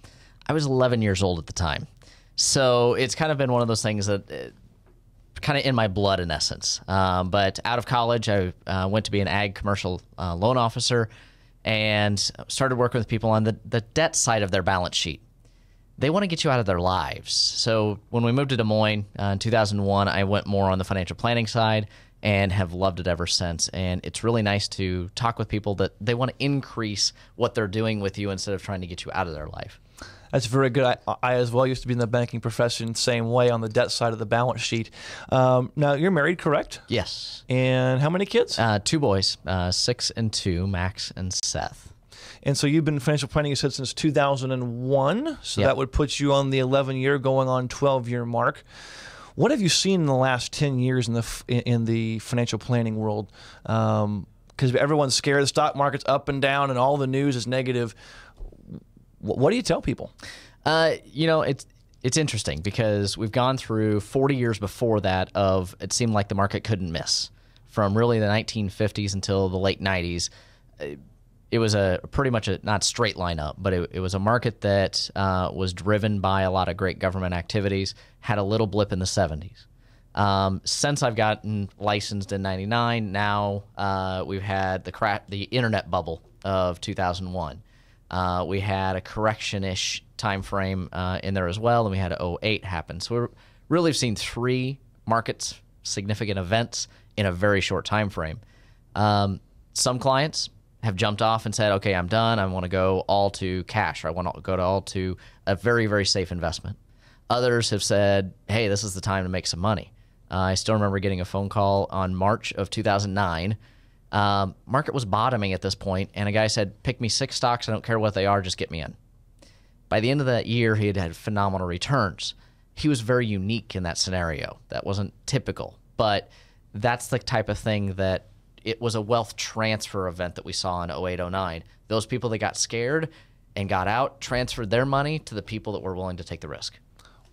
I was 11 years old at the time. So it's kind of been one of those things that kind of in my blood in essence. But out of college, I went to be an ag commercial loan officer and started working with people on the debt side of their balance sheet. They want to get you out of their lives. So when we moved to Des Moines in 2001, I went more on the financial planning side and have loved it ever since. And it's really nice to talk with people that they want to increase what they're doing with you instead of trying to get you out of their life. That's very good. I as well used to be in the banking profession, same way on the debt side of the balance sheet. Now, you're married, correct? Yes. And how many kids? 2 boys, 6 and 2, Max and Seth. And so you've been in financial planning, you said, since 2001. So Yep. that would put you on the 11-year, going on 12-year mark. What have you seen in the last 10 years in the financial planning world? Because everyone's scared. The stock market's up and down, and all the news is negative. What do you tell people? It's it's interesting because we've gone through 40 years before that of it seemed like the market couldn't miss. From really the 1950s until the late 90s, it was a pretty much a not straight line up, but it was a market that was driven by a lot of great government activities, had a little blip in the 70s. Since I've gotten licensed in 99, now we've had the internet bubble of 2001. We had a correction-ish time frame in there as well, and we had 08 happen. So we really have seen 3 markets, significant events in a very short time frame. Some clients have jumped off and said, okay, I'm done. I want to go all to cash, or I want to go all to a very, very safe investment. Others have said, hey, this is the time to make some money. I still remember getting a phone call on March of 2009. Market was bottoming at this point, and a guy said, pick me 6 stocks. I don't care what they are. Just get me in. By the end of that year, he had had phenomenal returns. He was very unique in that scenario. That wasn't typical, but that's the type of thing that it was a wealth transfer event that we saw in 08, 09. Those people that got scared and got out transferred their money to the people that were willing to take the risk.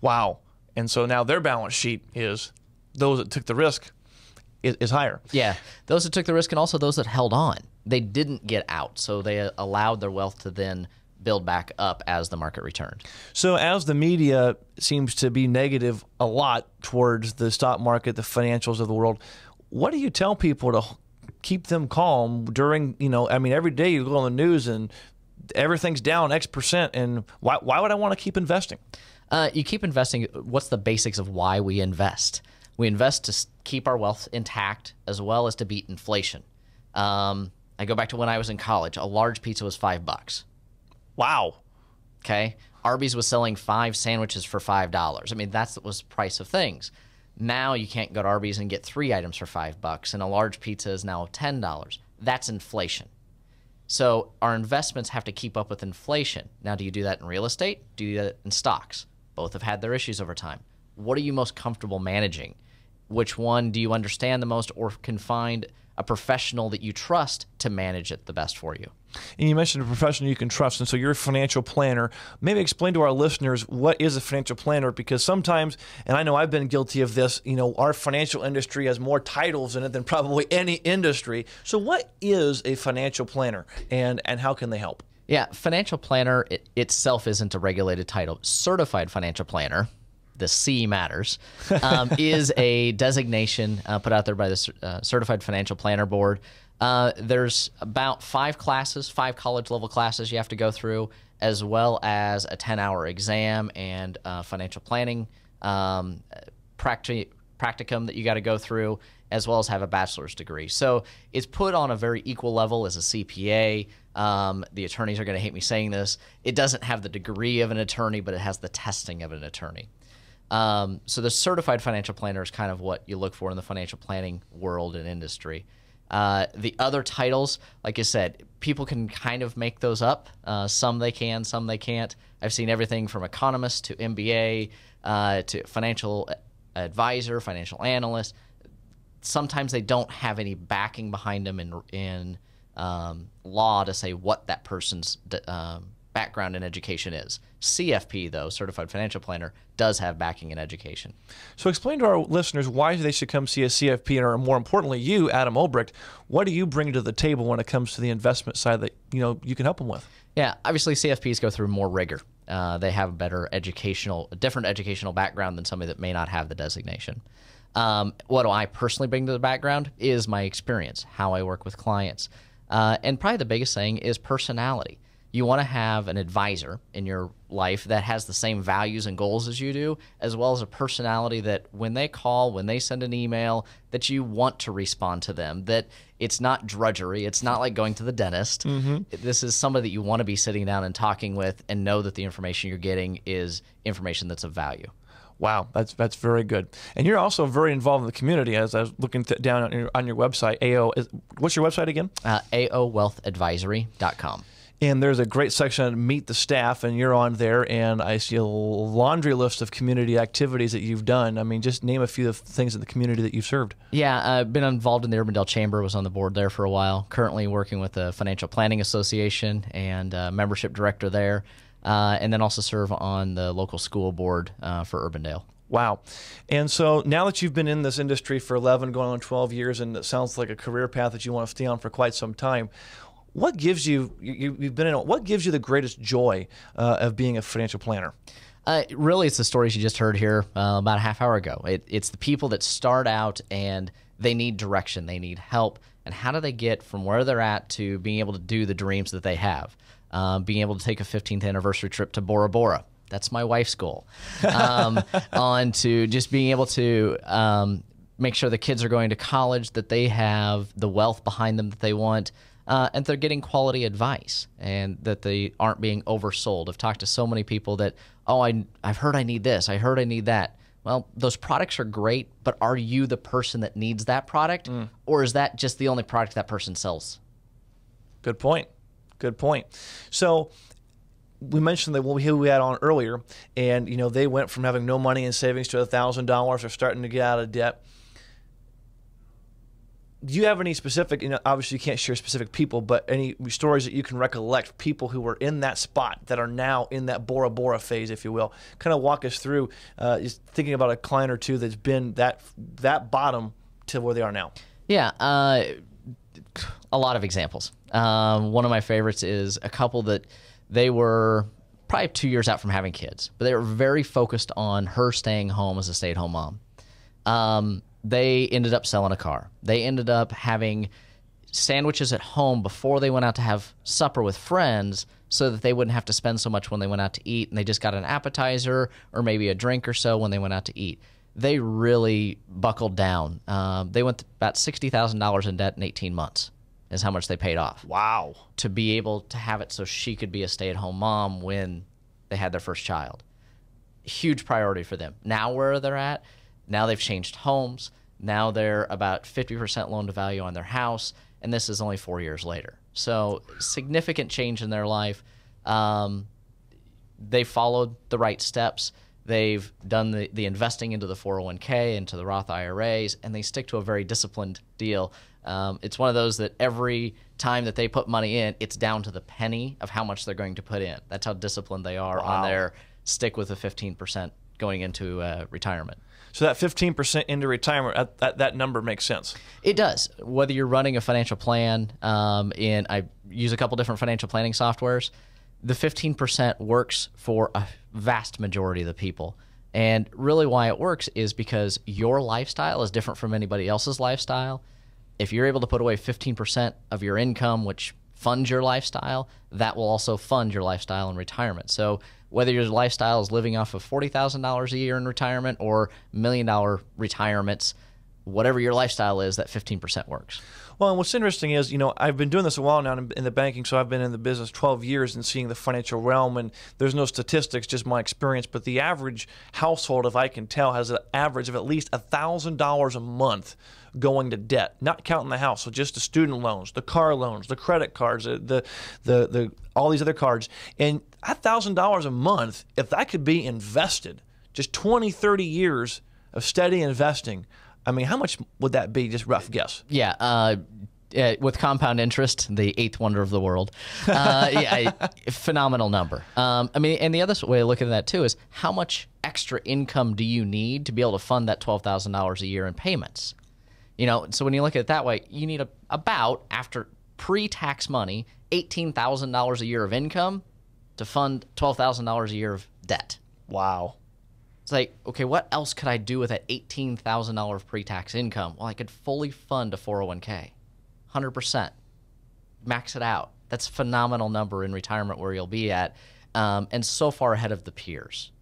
Wow. And so now their balance sheet is those that took the risk is higher. Yeah. Those that took the risk and also those that held on. They didn't get out, so they allowed their wealth to then build back up as the market returned. So as the media seems to be negative a lot towards the stock market, the financials of the world, what do you tell people to keep them calm during, every day you go on the news and everything's down X%, and why would I want to keep investing? You keep investing. What's the basics of why we invest? We invest to keep our wealth intact as well as to beat inflation. I go back to when I was in college. A large pizza was $5. Wow. Okay. Arby's was selling 5 sandwiches for $5. I mean, that was the price of things. Now you can't go to Arby's and get 3 items for $5, and a large pizza is now $10. That's inflation. So our investments have to keep up with inflation. Now, do you do that in real estate? Do you do that in stocks? Both have had their issues over time. What are you most comfortable managing? Which one do you understand the most, or can find a professional that you trust to manage it the best for you? And you mentioned a professional you can trust, and so you're a financial planner. Maybe explain to our listeners what is a financial planner, because sometimes, and I know I've been guilty of this, our financial industry has more titles in it than probably any industry. So what is a financial planner, and how can they help? Yeah, financial planner itself isn't a regulated title. Certified financial planner, the C matters, is a designation put out there by the Certified Financial Planner Board. There's about 5 classes, 5 college-level classes you have to go through, as well as a 10-hour exam and financial planning practicum that you got to go through, as well as have a bachelor's degree. So it's put on a very equal level as a CPA. The attorneys are going to hate me saying this. It doesn't have the degree of an attorney, but it has the testing of an attorney. So the certified financial planner is kind of what you look for in the financial planning world and industry. The other titles, like I said, people can kind of make those up. Some they can, some they can't. I've seen everything from economist to MBA to financial advisor, financial analyst. Sometimes they don't have any backing behind them in law to say what that person's background in education is. CFP, though, Certified Financial Planner, does have backing in education. So explain to our listeners why they should come see a CFP, or more importantly, you, Adam Olbricht, what do you bring to the table when it comes to the investment side that you can help them with? Yeah, obviously CFPs go through more rigor. They have a different educational background than somebody that may not have the designation. What do I personally bring to the background is my experience, how I work with clients. And probably the biggest thing is personality. You want to have an advisor in your life that has the same values and goals as you do, as well as a personality that when they call, when they send an email, that you want to respond to them, that it's not drudgery. It's not like going to the dentist. Mm-hmm. This is somebody that you want to be sitting down and talking with and know that the information you're getting is information that's of value. Wow, that's very good. And you're also very involved in the community. As I was looking down on your website, what's your website again? AOWealthAdvisory.com. And there's a great section on Meet the Staff, and you're on there, and I see a laundry list of community activities that you've done. I mean, just name a few of the things in the community that you've served. Yeah, I've been involved in the Urbandale Chamber, was on the board there for a while, currently working with the Financial Planning Association and membership director there. and then also serve on the local school board for Urbandale. Wow. And so now that you've been in this industry for 11, going on 12 years, and it sounds like a career path that you want to stay on for quite some time, what gives you, you've been in, what gives you the greatest joy of being a financial planner? Really, it's the stories you just heard here about a half hour ago. It's the people that start out and they need direction, they need help, and how do they get from where they're at to being able to do the dreams that they have? Being able to take a 15th anniversary trip to Bora Bora. That's my wife's goal. On to just being able to make sure the kids are going to college, that they have the wealth behind them that they want, and they're getting quality advice, and that they aren't being oversold. I've talked to so many people that, oh, I've heard I need this, I heard I need that. Well, those products are great, but are you the person that needs that product, or is that just the only product that person sells? Good point. Good point. So we mentioned that who we had on earlier, and they went from having no money in savings to $1,000 or starting to get out of debt. Do you have any specific, obviously you can't share specific people, but any stories that you can recollect, people who were in that spot that are now in that Bora Bora phase, if you will? Kind of walk us through, just thinking about a client or two that's been that bottom to where they are now. Yeah, a lot of examples. One of my favorites is a couple that they were probably 2 years out from having kids, but they were very focused on her staying home as a stay-at-home mom. They ended up selling a car. They ended up having sandwiches at home before they went out to have supper with friends so that they wouldn't have to spend so much when they went out to eat, and they just got an appetizer or maybe a drink or so when they went out to eat. They really buckled down. They went about $60,000 in debt in 18 months is how much they paid off. Wow. To be able to have it so she could be a stay-at-home mom when they had their first child. Huge priority for them. Now where they're at, now they've changed homes. Now they're about 50% loan to value on their house, and this is only 4 years later. So significant change in their life. They followed the right steps. They've done the investing into the 401k, into the Roth IRAs, and they stick to a very disciplined deal. It's one of those that every time that they put money in, it's down to the penny of how much they're going to put in. That's how disciplined they are on their stick with the 15% going into retirement. So that 15% into retirement, that number makes sense. It does. Whether you're running a financial plan, I use a couple different financial planning softwares, the 15% works for a vast majority of the people. And really why it works is because your lifestyle is different from anybody else's lifestyle. If you're able to put away 15% of your income, which funds your lifestyle, that will also fund your lifestyle in retirement. So whether your lifestyle is living off of $40,000 a year in retirement or $1 million retirements, whatever your lifestyle is, that 15% works. Well, and what's interesting is, I've been doing this a while now in the banking, so I've been in the business 12 years and seeing the financial realm, and there's no statistics, just my experience, but the average household, if I can tell, has an average of at least $1,000 a month going to debt, not counting the house, so just the student loans, the car loans, the credit cards, the all these other cards. And $1,000 a month, if that could be invested, just 20, 30 years of steady investing, I mean, how much would that be? Just rough guess. Yeah, with compound interest, the eighth wonder of the world. Phenomenal number. I mean, and the other way of looking at that too is how much extra income do you need to be able to fund that $12,000 a year in payments? So when you look at it that way, you need about, after pre-tax money, $18,000 a year of income to fund $12,000 a year of debt. Wow. It's like, okay, what else could I do with that $18,000 of pre-tax income? Well, I could fully fund a 401k, 100%, max it out. That's a phenomenal number in retirement where you'll be at, and so far ahead of the peers.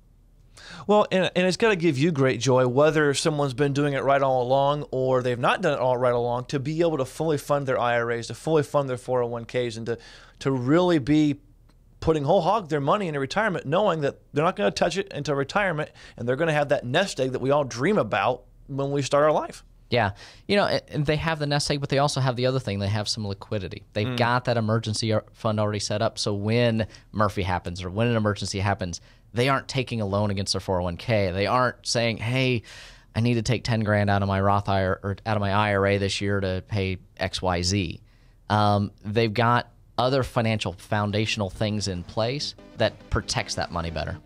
Well, and it's got to give you great joy, whether someone's been doing it right all along or they've not done it all right along, to be able to fully fund their IRAs, to fully fund their 401ks, and to really be putting whole hog their money into retirement, knowing that they're not going to touch it until retirement, and they're going to have that nest egg that we all dream about when we start our life. Yeah. And they have the nest egg, but they also have the other thing. They have some liquidity. They've got that emergency fund already set up, so when Murphy happens or when an emergency happens, they aren't taking a loan against their 401k. They aren't saying, hey, I need to take 10 grand out of my Roth IRA or out of my IRA this year to pay XYZ. They've got other financial foundational things in place that protects that money better.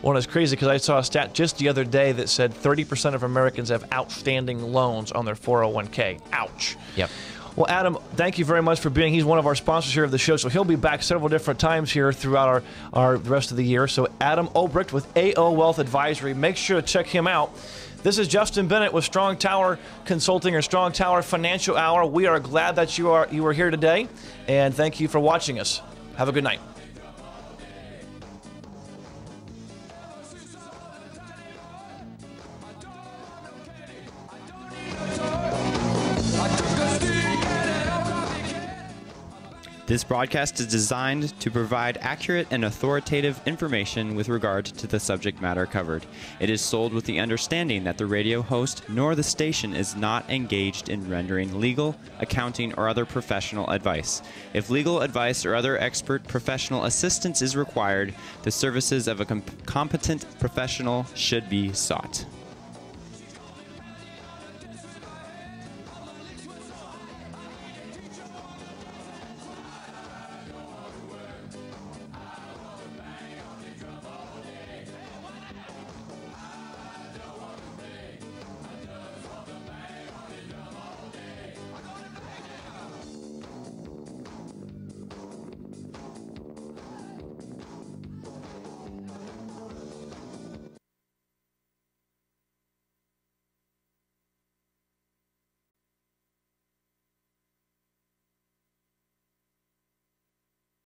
Well, it's crazy because I saw a stat just the other day that said 30% of Americans have outstanding loans on their 401k. Ouch. Yep. Well, Adam, thank you very much for being. He's one of our sponsors here of the show, so he'll be back several different times here throughout our rest of the year. So Adam Obrecht with AO Wealth Advisory. Make sure to check him out. This is Justin Bennett with Strong Tower Consulting or Strong Tower Financial Hour. We are glad that you are here today, and thank you for watching us. Have a good night. This broadcast is designed to provide accurate and authoritative information with regard to the subject matter covered. It is sold with the understanding that the radio host nor the station is not engaged in rendering legal, accounting, or other professional advice. If legal advice or other expert professional assistance is required, the services of a competent professional should be sought.